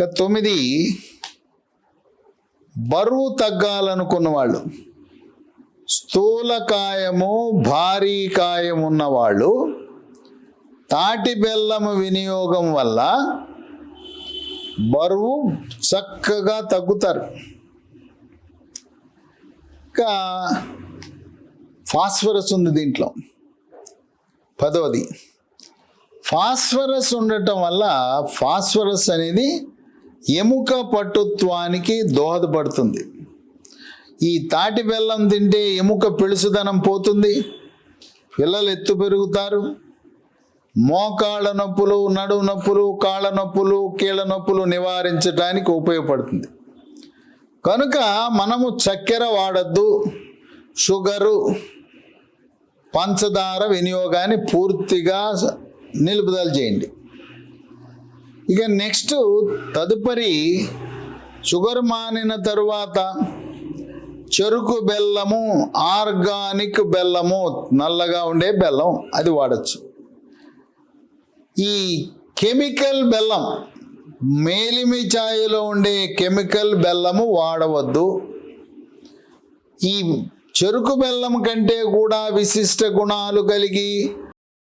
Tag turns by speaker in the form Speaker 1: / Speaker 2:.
Speaker 1: 9, బరువు తగ్గాలనుకున్న వాళ్ళు, స్థూలకాయము భారీ కాయం ఉన్నవాళ్ళు తాటి బెల్లము వినియోగం వల్ల బరువు చక్కగా తగ్గుతారు. ఇంకా ఫాస్ఫరస్ ఉంది దీంట్లో. 10, ఫాస్ఫరస్ ఉండటం వల్ల ఫాస్ఫరస్ అనేది ఎముక పటుత్వానికి దోహదపడుతుంది. ఈ తాటి బెల్లం తింటే ఎముక పెళుసుదనం పోతుంది, పిల్లలు ఎత్తు పెరుగుతారు, మోకాళ్ళ నొప్పులు, నడుము నొప్పులు, కాళ్ళ నొప్పులు, కీళ్ళ నొప్పులు నివారించడానికి ఉపయోగపడుతుంది. కనుక మనము చక్కెర వాడద్దు, షుగరు, పంచదార వినియోగాన్ని పూర్తిగా నిలుపుదల చేయండి. ఇక నెక్స్ట్ తదుపరి షుగర్ మానిన తరువాత చెరుకు బెల్లము, ఆర్గానిక్ బెల్లము, నల్లగా ఉండే బెల్లం అది వాడచ్చు. ఈ కెమికల్ బెల్లం, మేలిమి ఛాయలో ఉండే కెమికల్ బెల్లము వాడవద్దు. ఈ చెరుకు బెల్లం కంటే కూడా విశిష్ట గుణాలు కలిగి